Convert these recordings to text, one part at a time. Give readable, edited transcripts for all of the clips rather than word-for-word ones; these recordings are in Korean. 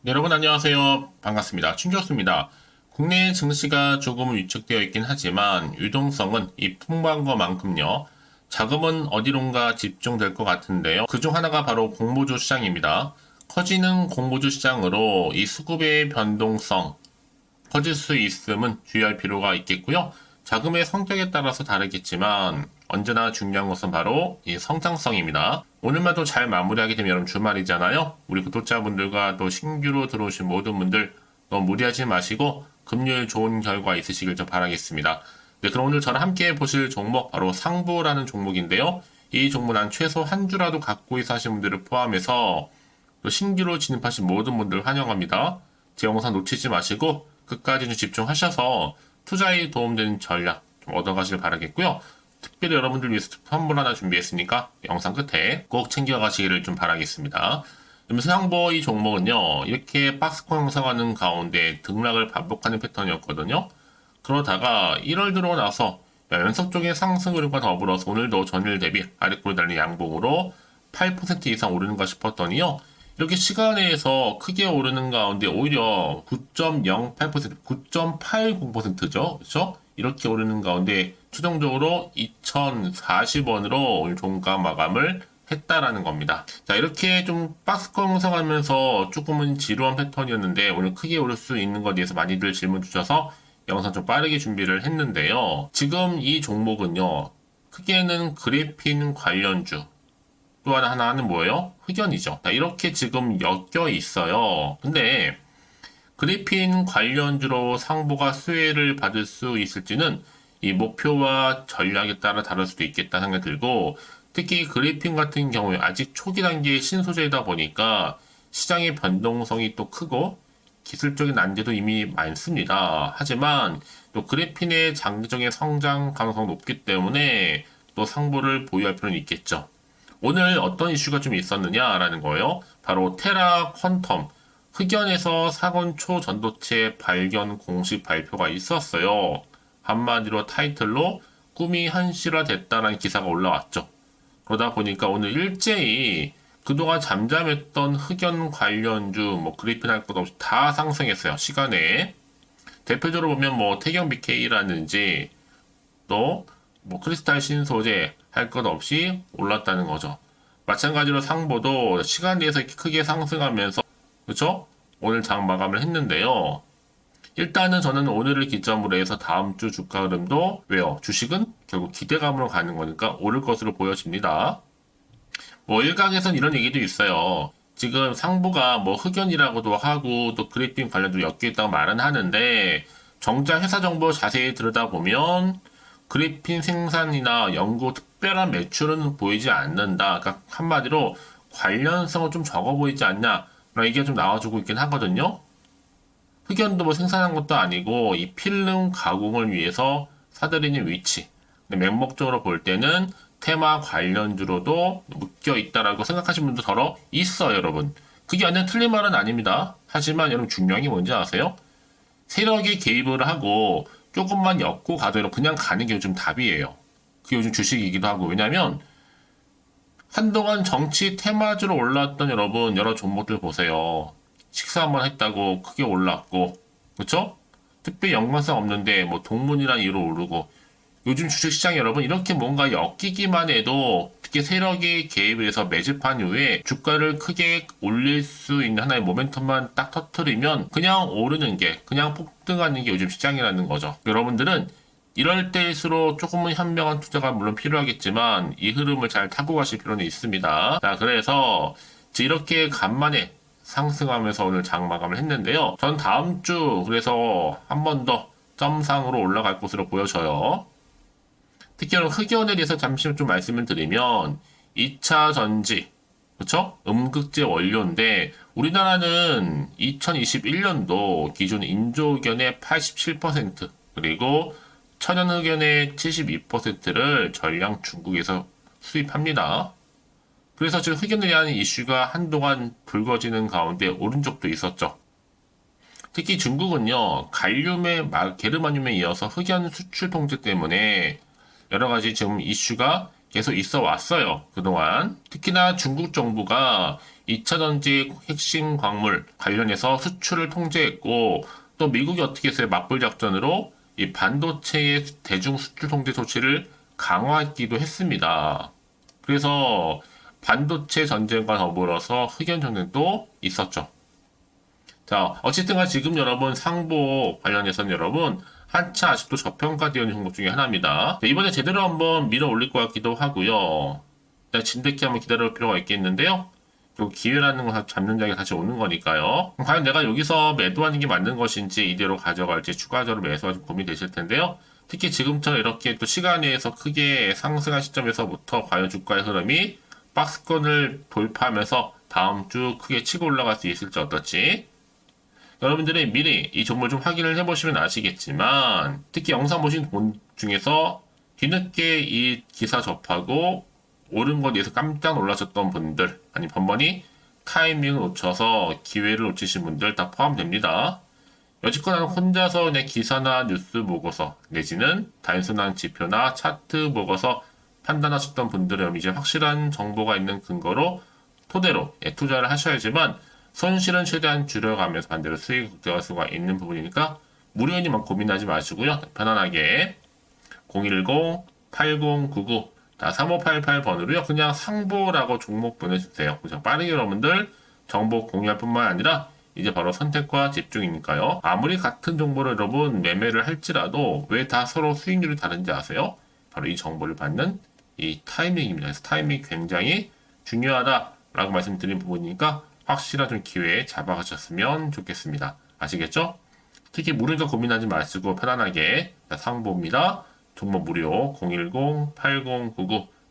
네, 여러분 안녕하세요. 반갑습니다. 춘교수입니다. 국내 증시가 조금은 위축되어 있긴 하지만 유동성은 이 풍부한 것만큼요. 자금은 어디론가 집중될 것 같은데요. 그중 하나가 바로 공모주 시장입니다. 커지는 공모주 시장으로 이 수급의 변동성 커질 수 있음은 주의할 필요가 있겠고요. 자금의 성격에 따라서 다르겠지만 언제나 중요한 것은 바로 이 성장성입니다. 오늘만 또 잘 마무리하게 되면 여러분 주말이잖아요. 우리 구독자분들과 또 신규로 들어오신 모든 분들 너무 무리하지 마시고 금요일 좋은 결과 있으시길 좀 바라겠습니다. 네, 그럼 오늘 저랑 함께 보실 종목 바로 상보라는 종목인데요. 이 종목 난 최소 한 주라도 갖고 있어 하신 분들을 포함해서 또 신규로 진입하신 모든 분들 환영합니다. 제 영상 놓치지 마시고 끝까지 좀 집중하셔서 투자에 도움되는 전략 좀 얻어가시길 바라겠고요. 특별히 여러분들 위해서 선물 하나 준비했으니까 영상 끝에 꼭 챙겨가시기를 좀 바라겠습니다. 상보 이 종목은요, 이렇게 박스권 형성하는 가운데 등락을 반복하는 패턴이었거든요. 그러다가 1월 들어나서 연속적인 상승 흐름과 더불어서 오늘도 전일 대비 아래꼬리 달린 양봉으로 8% 이상 오르는가 싶었더니요. 이렇게 시간 내에서 크게 오르는 가운데 오히려 9.08%, 9.80%죠. 그렇죠? 이렇게 오르는 가운데 최종적으로 2,040원으로 오늘 종가 마감을 했다라는 겁니다. 자, 이렇게 좀 박스권 형성하면서 조금은 지루한 패턴이었는데 오늘 크게 오를 수 있는 것에 대해서 많이들 질문 주셔서 영상 좀 빠르게 준비를 했는데요. 지금 이 종목은요. 크게는 그래핀 관련주 또 하나는 뭐예요? 흑연이죠. 자, 이렇게 지금 엮여 있어요. 근데 그래핀 관련주로 상보가 수혜를 받을 수 있을지는 이 목표와 전략에 따라 다를 수도 있겠다 생각이 들고 특히 그래핀 같은 경우에 아직 초기 단계의 신소재이다 보니까 시장의 변동성이 또 크고 기술적인 난제도 이미 많습니다. 하지만 또 그래핀의 장기적인 성장 가능성이 높기 때문에 또 상보를 보유할 필요는 있겠죠. 오늘 어떤 이슈가 좀 있었느냐라는 거예요. 바로 테라 퀀텀 흑연에서 사건 초전도체 발견 공식 발표가 있었어요. 한마디로 타이틀로 꿈이 현실화됐다라는 기사가 올라왔죠. 그러다 보니까 오늘 일제히 그동안 잠잠했던 흑연 관련주, 그래핀 할 것 없이 다 상승했어요. 시간에. 대표적으로 보면 태경 BK라든지 또 크리스탈 신소재 할 것 없이 올랐다는 거죠. 마찬가지로 상보도 시간 내에서 크게 상승하면서 그렇죠? 오늘 장 마감을 했는데요. 일단은 저는 오늘을 기점으로 해서 다음 주 주가 흐름도 왜요? 주식은 결국 기대감으로 가는 거니까 오를 것으로 보여집니다. 일각에선 이런 얘기도 있어요. 지금 상보가 흑연이라고도 하고 또 그래핀 관련도 엮여 있다고 말은 하는데 정작 회사 정보 자세히 들여다보면 그래핀 생산이나 연구 특별한 매출은 보이지 않는다. 그러니까 한마디로 관련성은 좀 적어 보이지 않냐. 라는 얘기가 좀 나와주고 있긴 하거든요. 흑연도 생산한 것도 아니고 이 필름 가공을 위해서 사들이는 위치. 근데 맹목적으로 볼 때는 테마 관련주로도 묶여 있다라고 생각하시는 분도 더러 있어요, 여러분. 그게 완전 틀린 말은 아닙니다. 하지만 여러분 중요한 게 뭔지 아세요? 세력이 개입을 하고 조금만 엮고 가도록 그냥 가는 게 요즘 답이에요. 그게 요즘 주식이기도 하고. 왜냐면 한동안 정치 테마주로 올랐던 여러분 여러 종목들 보세요. 식사 한번 했다고 크게 올랐고 그렇죠? 특별히 연관성 없는데 동문이란 이유로 오르고 요즘 주식시장 여러분 이렇게 뭔가 엮이기만 해도 특히 세력이 개입을 해서 매집한 이후에 주가를 크게 올릴 수 있는 하나의 모멘텀만 딱 터트리면 그냥 오르는 게 그냥 폭등하는 게 요즘 시장이라는 거죠. 여러분들은 이럴 때일수록 조금은 현명한 투자가 물론 필요하겠지만 이 흐름을 잘 타고 가실 필요는 있습니다. 자, 그래서 이렇게 간만에 상승하면서 오늘 장 마감을 했는데요. 전 다음 주 그래서 한 번 더 점상으로 올라갈 것으로 보여져요. 특히 흑연에 대해서 잠시 좀 말씀을 드리면 2차 전지, 그렇죠? 음극재 원료인데 우리나라는 2021년도 기준 인조흑연의 87% 그리고 천연흑연의 72%를 전량 중국에서 수입합니다. 그래서 지금 흑연에 대한 이슈가 한동안 불거지는 가운데 오른 적도 있었죠. 특히 중국은요, 게르마늄에 이어서 흑연 수출 통제 때문에 여러 가지 지금 이슈가 계속 있어 왔어요. 그동안. 특히나 중국 정부가 2차 전지 핵심 광물 관련해서 수출을 통제했고 또 미국이 어떻게 했어요? 맞불 작전으로 이 반도체의 대중 수출 통제 조치를 강화하기도 했습니다. 그래서 반도체 전쟁과 더불어서 흑연 전쟁도 있었죠. 자, 어쨌든 지금 여러분 상보 관련해서는 여러분 한차 아직도 저평가되어 있는 종목 중에 하나입니다. 자, 이번에 제대로 한번 밀어 올릴 것 같기도 하고요. 일단 진득히 한번 기다릴 필요가 있겠는데요. 또 기회라는 건 잡는 장에 다시 오는 거니까요. 과연 내가 여기서 매도하는 게 맞는 것인지 이대로 가져갈지 추가적으로 매수할지 고민이 되실 텐데요. 특히 지금처럼 이렇게 또 시간 내에서 크게 상승한 시점에서부터 과연 주가의 흐름이 박스권을 돌파하면서 다음 주 크게 치고 올라갈 수 있을지 어떨지 여러분들이 미리 이 종목을 좀 확인을 해보시면 아시겠지만 특히 영상 보신 분 중에서 뒤늦게 이 기사 접하고 오른 것에 대해서 깜짝 놀라셨던 분들 아니 번번이 타이밍을 놓쳐서 기회를 놓치신 분들 다 포함됩니다. 여지껏 나는 혼자서 그냥 기사나 뉴스 보고서 내지는 단순한 지표나 차트 보고서 판단하셨던 분들은 이제 확실한 정보가 있는 근거로 토대로 투자를 하셔야지만 손실은 최대한 줄여가면서 반대로 수익을 극대화할 수가 있는 부분이니까 무료이니만 고민하지 마시고요. 편안하게 010-8099-3588번으로요. 그냥 상보라고 종목 보내주세요. 그냥 빠르게 여러분들 정보 공유할 뿐만 아니라 이제 바로 선택과 집중이니까요. 아무리 같은 정보를 여러분 매매를 할지라도 왜 다 서로 수익률이 다른지 아세요? 바로 이 정보를 받는 이 타이밍입니다. 그래서 타이밍이 굉장히 중요하다라고 말씀드린 부분이니까 확실한 좀 기회에 잡아가셨으면 좋겠습니다. 아시겠죠? 특히 무료니까 고민하지 마시고 편안하게 상보입니다. 종목 무료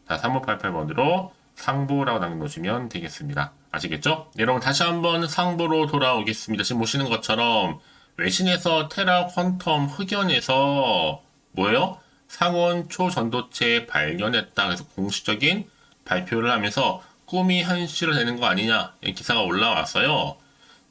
010-8099-3588번으로 상보라고 남겨놓으시면 되겠습니다. 아시겠죠? 네, 여러분 다시 한번 상보로 돌아오겠습니다. 지금 보시는 것처럼 외신에서 테라 퀀텀 흑연에서 뭐예요? 상온 초전도체 발견했다. 그래서 공식적인 발표를 하면서 꿈이 현실을 되는 거 아니냐 기사가 올라왔어요.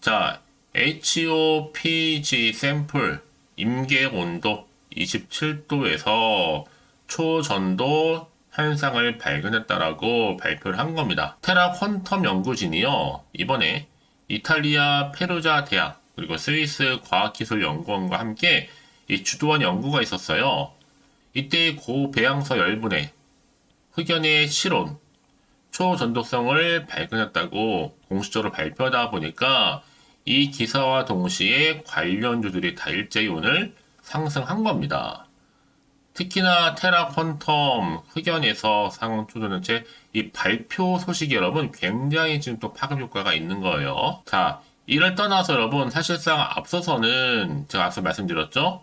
자, HOPG 샘플 임계 온도 27도에서 초전도 현상을 발견했다라고 발표를 한 겁니다. 테라 퀀텀 연구진이요. 이번에 이탈리아 페루자 대학 그리고 스위스 과학기술연구원과 함께 이 주도한 연구가 있었어요. 이때 고배양서 열분의 흑연의 실온 초전도성을 발견했다고 공식적으로 발표하다 보니까 이 기사와 동시에 관련주들이 다 일제히 오늘 상승한 겁니다. 특히나 테라 퀀텀 흑연에서 상온 초전도체 이 발표 소식이 여러분 굉장히 지금 또 파급 효과가 있는 거예요. 자, 이를 떠나서 여러분 사실상 앞서서는 제가 앞서 말씀드렸죠.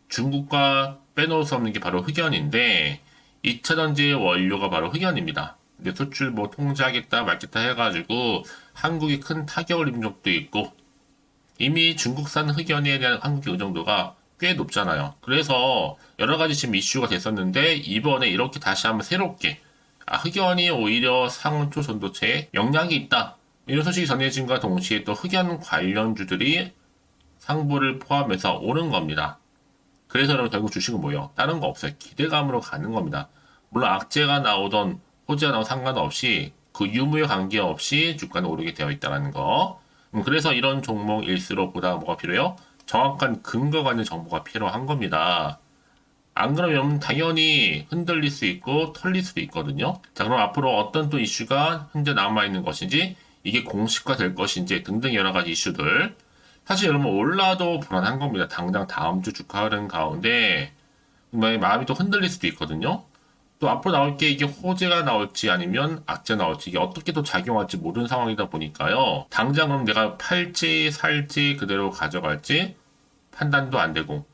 중국과 빼놓을 수 없는 게 바로 흑연인데 2차 전지의 원료가 바로 흑연입니다. 근데 수출 뭐 통제하겠다 말겠다 해가지고 한국이 큰 타격을 입은 적도 있고 이미 중국산 흑연에 대한 한국의 의존도가 꽤 높잖아요. 그래서 여러 가지 지금 이슈가 됐었는데 이번에 이렇게 다시 한번 새롭게 흑연이 오히려 상온초 전도체에 영향이 있다. 이런 소식이 전해진과 동시에 또 흑연 관련주들이 상보를 포함해서 오른 겁니다. 그래서 여러분 결국 주식은 뭐예요? 다른 거 없어요. 기대감으로 가는 겁니다. 물론 악재가 나오던 호재가 나오던 상관없이 그 유무에 관계없이 주가는 오르게 되어 있다는 거. 그래서 이런 종목일수록 보다 뭐가 필요해요? 정확한 근거가 있는 정보가 필요한 겁니다. 안 그러면 당연히 흔들릴 수 있고 털릴 수도 있거든요. 자, 그럼 앞으로 어떤 또 이슈가 현재 남아있는 것인지 이게 공식화 될 것인지 등등 여러 가지 이슈들 사실 여러분 올라도 불안한 겁니다. 당장 다음 주 주가 흐름 가운데 마음이 또 흔들릴 수도 있거든요. 또 앞으로 나올 게 이게 호재가 나올지 아니면 악재 나올지 이게 어떻게 또 작용할지 모르는 상황이다 보니까요. 당장 그럼 내가 팔지 살지 그대로 가져갈지 판단도 안 되고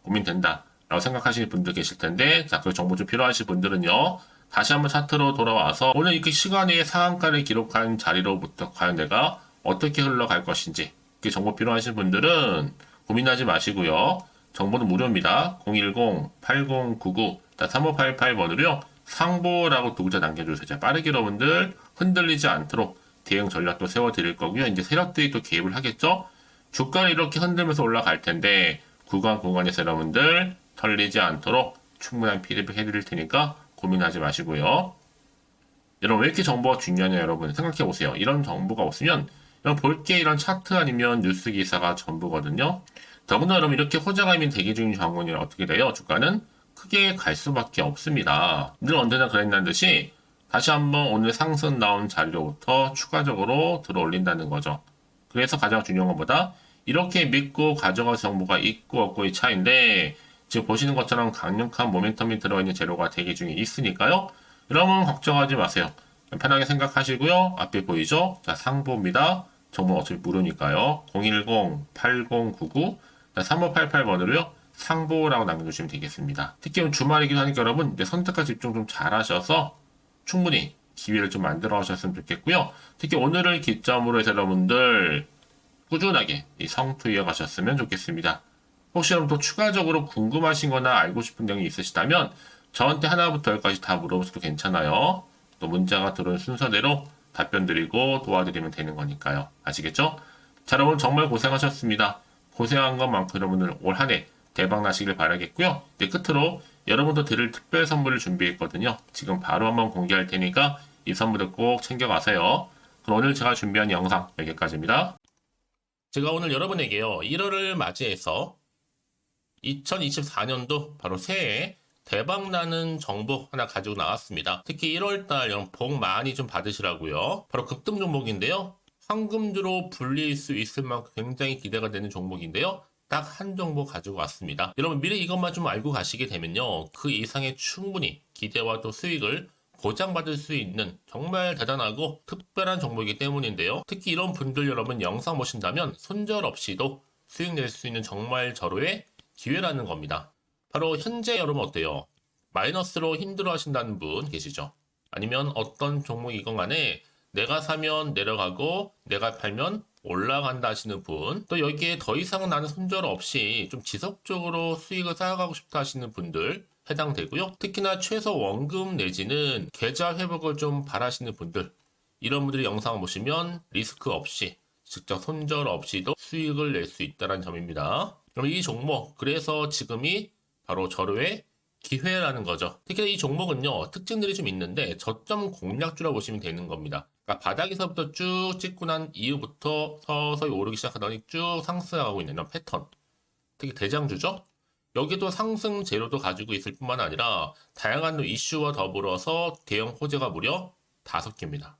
고민된다 라고 생각하시는 분들 계실 텐데 자, 그 정보 좀 필요하신 분들은요. 다시 한번 차트로 돌아와서 오늘 이렇게 시간의 상한가를 기록한 자리로부터 과연 내가 어떻게 흘러갈 것인지 그 정보 필요하신 분들은 고민하지 마시고요. 정보는 무료입니다. 010-8099-3588번으로요. 상보라고 두 글자 남겨주세요. 자, 빠르게 여러분들 흔들리지 않도록 대응 전략도 세워드릴 거고요. 이제 세력들이 또 개입을 하겠죠. 주가는 이렇게 흔들면서 올라갈 텐데 구간에서 여러분들 털리지 않도록 충분한 피드백 해드릴 테니까 고민하지 마시고요. 여러분 왜 이렇게 정보가 중요하냐 여러분 생각해 보세요. 이런 정보가 없으면 여러분 볼게 이런 차트 아니면 뉴스 기사가 전부거든요. 더구나 여러분 이렇게 호재감이 대기 중인 장원이면 어떻게 돼요? 주가는 크게 갈 수밖에 없습니다. 늘 언제나 그랬다는 듯이 다시 한번 오늘 상승 나온 자리로부터 추가적으로 들어 올린다는 거죠. 그래서 가장 중요한 것보다 이렇게 믿고 가져갈 정보가 있고 없고의 차이인데 지금 보시는 것처럼 강력한 모멘텀이 들어있는 재료가 대기 중에 있으니까요. 여러분 걱정하지 마세요. 편하게 생각하시고요. 앞에 보이죠? 자, 상보입니다. 정보 어차피 무료니까요. 010-8099-3588번으로요. 상보라고 남겨주시면 되겠습니다. 특히 주말이기도 하니까 여러분 선택과 집중 좀 잘하셔서 충분히 기회를 좀 만들어 가셨으면 좋겠고요. 특히 오늘을 기점으로 해서 여러분들 꾸준하게 이 성투 이어가셨으면 좋겠습니다. 혹시 여러분 또 추가적으로 궁금하신 거나 알고 싶은 내용이 있으시다면 저한테 하나부터 열까지 다 물어보셔도 괜찮아요. 또 문자가 들어온 순서대로 답변 드리고 도와드리면 되는 거니까요. 아시겠죠? 자, 여러분 정말 고생하셨습니다. 고생한 것만큼 여러분들 올 한 해 대박 나시길 바라겠고요. 이제 끝으로 여러분도 드릴 특별 선물을 준비했거든요. 지금 바로 한번 공개할 테니까 이 선물을 꼭 챙겨가세요. 그럼 오늘 제가 준비한 영상 여기까지입니다. 제가 오늘 여러분에게요. 1월을 맞이해서 2024년도 바로 새해 대박나는 정보 하나 가지고 나왔습니다. 특히 1월달 여러분 복 많이 좀 받으시라고요. 바로 급등 종목인데요. 황금주로 불릴 수 있을 만큼 굉장히 기대가 되는 종목인데요. 딱 한 종목 가지고 왔습니다. 여러분 미리 이것만 좀 알고 가시게 되면요. 그 이상의 충분히 기대와 또 수익을 보장받을 수 있는 정말 대단하고 특별한 종목이기 때문인데요. 특히 이런 분들 여러분 영상 보신다면 손절없이도 수익 낼 수 있는 정말 절호의 기회라는 겁니다. 바로 현재 여러분 어때요? 마이너스로 힘들어 하신다는 분 계시죠? 아니면 어떤 종목이건 간에 내가 사면 내려가고 내가 팔면 올라간다 하시는 분, 또 여기에 더 이상 나는 손절 없이 좀 지속적으로 수익을 쌓아가고 싶다 하시는 분들 해당되고요. 특히나 최소 원금 내지는 계좌 회복을 좀 바라시는 분들, 이런 분들이 영상을 보시면 리스크 없이 직접 손절 없이도 수익을 낼 수 있다는 점입니다. 그럼 이 종목, 그래서 지금이 바로 절호의 기회라는 거죠. 특히 이 종목은요, 특징들이 좀 있는데 저점 공략주라고 보시면 되는 겁니다. 그러니까 바닥에서부터 쭉 찍고 난 이후부터 서서히 오르기 시작하더니 쭉 상승하고 있는 이런 패턴. 특히 대장주죠. 여기도 상승 재료도 가지고 있을 뿐만 아니라 다양한 이슈와 더불어서 대형 호재가 무려 5개입니다.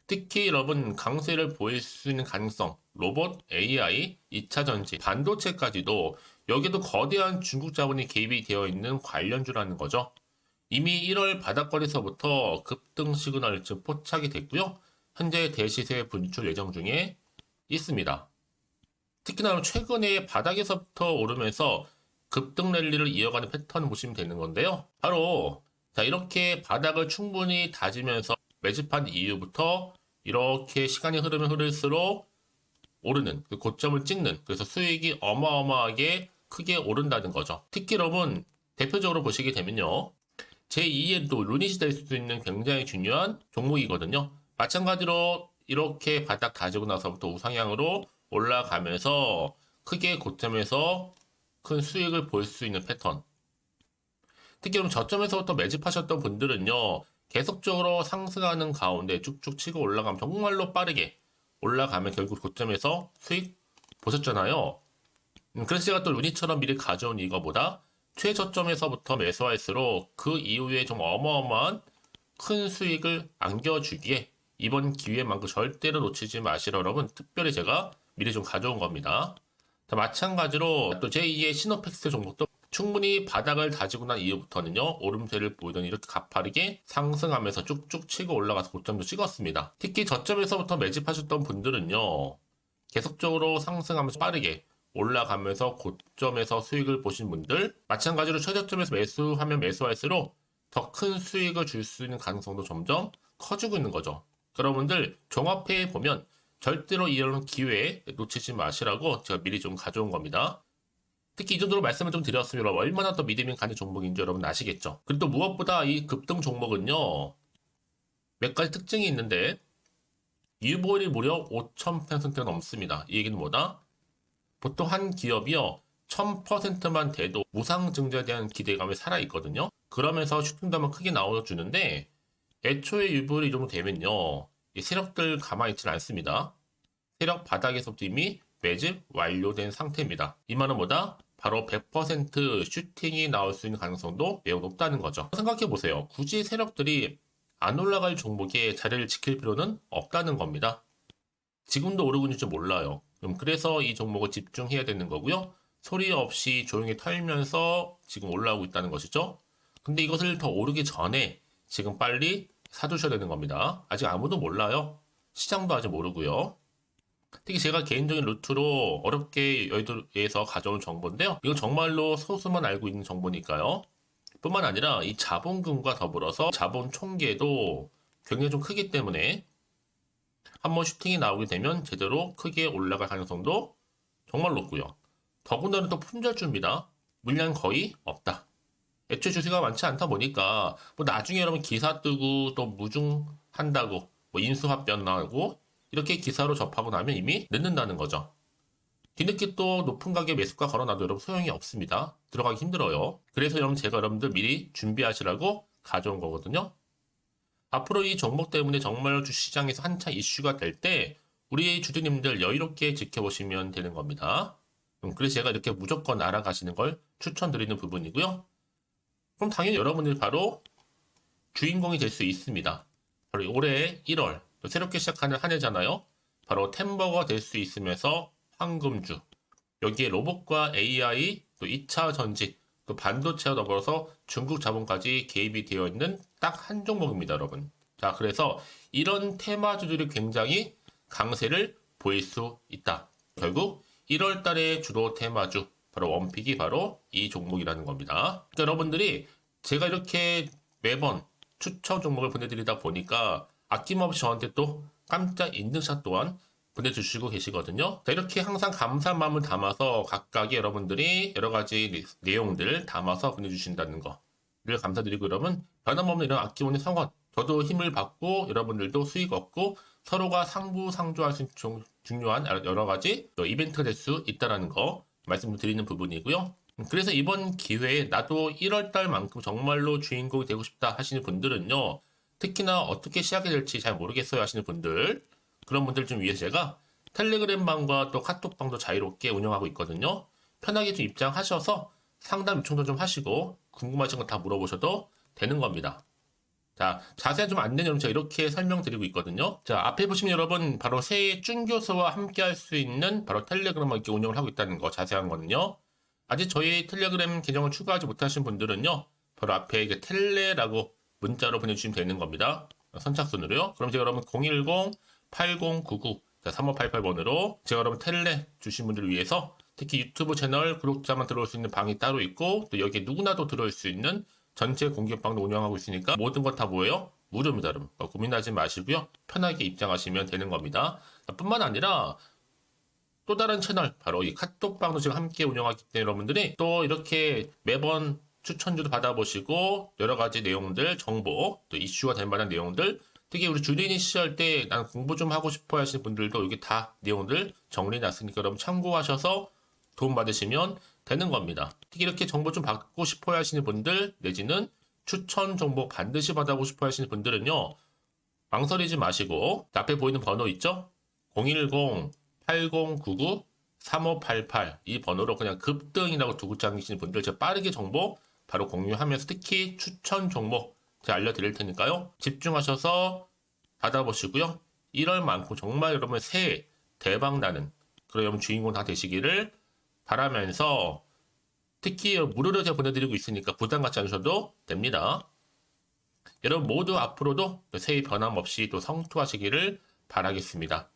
특히 여러분 강세를 보일 수 있는 가능성, 로봇, AI, 2차 전지, 반도체까지도 여기도 거대한 중국 자본이 개입이 되어 있는 관련주라는 거죠. 이미 1월 바닥거리서부터 급등 시그널 즉 포착이 됐고요. 현재 대시세 분출 예정 중에 있습니다. 특히나 최근에 바닥에서부터 오르면서 급등 랠리를 이어가는 패턴을 보시면 되는 건데요. 바로 자 이렇게 바닥을 충분히 다지면서 매집한 이후부터 이렇게 시간이 흐르면 흐를수록 오르는 그 고점을 찍는, 그래서 수익이 어마어마하게 크게 오른다는 거죠. 특히 여러분 대표적으로 보시게 되면요. 제2의 또 루닛이 될 수도 있는 굉장히 중요한 종목이거든요. 마찬가지로 이렇게 바닥 다지고 나서부터 우상향으로 올라가면서 크게 고점에서 큰 수익을 볼 수 있는 패턴. 특히 그럼 저점에서부터 매집하셨던 분들은요. 계속적으로 상승하는 가운데 쭉쭉 치고 올라가면 정말로 빠르게 올라가면 결국 고점에서 수익 보셨잖아요. 그래서 제가 또 루닛처럼 미리 가져온 이거보다 최저점에서부터 매수할수록 그 이후에 좀 어마어마한 큰 수익을 안겨주기에 이번 기회만큼 절대로 놓치지 마시라 여러분 특별히 제가 미리 좀 가져온 겁니다. 마찬가지로 또 제2의 시노펙스 종목도 충분히 바닥을 다지고 난 이후부터는요 오름세를 보이더니 이렇게 가파르게 상승하면서 쭉쭉 치고 올라가서 고점도 찍었습니다. 특히 저점에서부터 매집하셨던 분들은요 계속적으로 상승하면서 빠르게 올라가면서 고점에서 수익을 보신 분들, 마찬가지로 최저점에서 매수하면 매수할수록 더 큰 수익을 줄 수 있는 가능성도 점점 커지고 있는 거죠. 여러분들 종합해 보면 절대로 이런 기회에 놓치지 마시라고 제가 미리 좀 가져온 겁니다. 특히 이 정도로 말씀을 좀 드렸으면 얼마나 더 믿음이 가는 종목인지 여러분 아시겠죠? 그리고 또 무엇보다 이 급등 종목은요 몇 가지 특징이 있는데 유보율이 무려 5000%가 넘습니다. 이 얘기는 뭐다? 보통 한 기업이요 1000%만 돼도 무상증자에 대한 기대감이 살아있거든요. 그러면서 슈팅도 한번 크게 나와주는데 애초에 유불이 이 정도 되면요. 이 세력들 가만히 있지는 않습니다. 세력 바닥에서부터 이미 매집 완료된 상태입니다. 이 말은 뭐다? 바로 100% 슈팅이 나올 수 있는 가능성도 매우 높다는 거죠. 생각해보세요. 굳이 세력들이 안 올라갈 종목에 자리를 지킬 필요는 없다는 겁니다. 지금도 오르고 있는지 몰라요. 그래서 이 종목을 집중해야 되는 거고요. 소리 없이 조용히 털면서 지금 올라오고 있다는 것이죠. 근데 이것을 더 오르기 전에 지금 빨리 사두셔야 되는 겁니다. 아직 아무도 몰라요. 시장도 아직 모르고요. 특히 제가 개인적인 루트로 어렵게 여의도에서 가져온 정보인데요. 이건 정말로 소수만 알고 있는 정보니까요. 뿐만 아니라 이 자본금과 더불어서 자본 총계도 굉장히 좀 크기 때문에 한번 슈팅이 나오게 되면 제대로 크게 올라갈 가능성도 정말 높고요. 더군다나 또 품절주입니다. 물량 거의 없다. 애초에 주식가 많지 않다 보니까 뭐 나중에 여러분 기사 뜨고 또 무중한다고 뭐 인수합병 나오고 이렇게 기사로 접하고 나면 이미 늦는다는 거죠. 뒤늦게 또 높은 가격에 매수가 걸어놔도 여러분 소용이 없습니다. 들어가기 힘들어요. 그래서 여러분 제가 여러분들 미리 준비하시라고 가져온 거거든요. 앞으로 이 종목 때문에 정말 주시장에서 한차 이슈가 될 때 우리 주주님들 여유롭게 지켜보시면 되는 겁니다. 그래서 제가 이렇게 무조건 알아가시는 걸 추천드리는 부분이고요. 그럼 당연히 여러분들이 바로 주인공이 될 수 있습니다. 바로 올해 1월 또 새롭게 시작하는 한 해잖아요. 바로 템버가 될 수 있으면서 황금주, 여기에 로봇과 AI, 또 2차 전지, 또 반도체와 더불어서 중국 자본까지 개입이 되어 있는 딱 한 종목입니다, 여러분. 자, 그래서 이런 테마주들이 굉장히 강세를 보일 수 있다. 결국 1월 달에 주로 테마주, 바로 원픽이 바로 이 종목이라는 겁니다. 그러니까 여러분들이 제가 이렇게 매번 추천 종목을 보내드리다 보니까 아낌없이 저한테 또 깜짝 인증샷 또한 보내주시고 계시거든요. 자, 이렇게 항상 감사한 마음을 담아서 각각의 여러분들이 여러 가지 내용들 담아서 보내주신다는 거를 감사드리고 여러분 변함없는 이런 아낌없는 성원 저도 힘을 받고 여러분들도 수익 얻고 서로가 상부상조할 수 있는 중요한 여러 가지 이벤트가 될 수 있다는 거 말씀드리는 부분이고요. 그래서 이번 기회에 나도 1월달만큼 정말로 주인공이 되고 싶다 하시는 분들은요. 특히나 어떻게 시작이 될지 잘 모르겠어요 하시는 분들 그런 분들 좀 위해서 제가 텔레그램방과 또 카톡방도 자유롭게 운영하고 있거든요. 편하게 좀 입장하셔서 상담 요청도 좀 하시고 궁금하신 거 다 물어보셔도 되는 겁니다. 자, 자세한 좀 안내는 여러분 제가 이렇게 설명드리고 있거든요. 자, 앞에 보시면 여러분 바로 새해 쭌교수와 함께 할 수 있는 바로 텔레그램을 이렇게 운영을 하고 있다는 거 자세한 거는요. 아직 저희 텔레그램 계정을 추가하지 못하신 분들은요. 바로 앞에 이게 텔레라고 문자로 보내주시면 되는 겁니다. 선착순으로요. 그럼 제가 여러분 010-8099-3588번으로 제가 여러분 텔레 주신 분들을 위해서 특히 유튜브 채널 구독자만 들어올 수 있는 방이 따로 있고 또 여기에 누구나도 들어올 수 있는 전체 공개방도 운영하고 있으니까 모든 것 다 뭐예요? 무료입니다, 여러분. 고민하지 마시고요. 편하게 입장하시면 되는 겁니다. 뿐만 아니라 또 다른 채널, 바로 이 카톡방도 지금 함께 운영하기 때문에 여러분들이 또 이렇게 매번 추천주도 받아보시고 여러 가지 내용들, 정보, 또 이슈가 될 만한 내용들 특히 우리 주린이 시절 때 난 공부 좀 하고 싶어 하시는 분들도 여기 다 내용들 정리해놨으니까 여러분 참고하셔서 도움 받으시면 되는 겁니다. 특히 이렇게 정보 좀 받고 싶어 하시는 분들 내지는 추천 정보 반드시 받아보고 싶어 하시는 분들은요. 망설이지 마시고 앞에 보이는 번호 있죠? 010-8099-3588 이 번호로 그냥 급등이라고 두고 당기시는 분들 제가 빠르게 정보 바로 공유하면서 특히 추천 종목 제가 알려드릴 테니까요. 집중하셔서 받아보시고요. 1월만큼 정말 여러분 새해 대박나는 그런 여러분 주인공 다 되시기를 바라면서 특히 무료로 제가 보내드리고 있으니까 부담 갖지 않으셔도 됩니다. 여러분 모두 앞으로도 새해 변함없이 또 성투하시기를 바라겠습니다.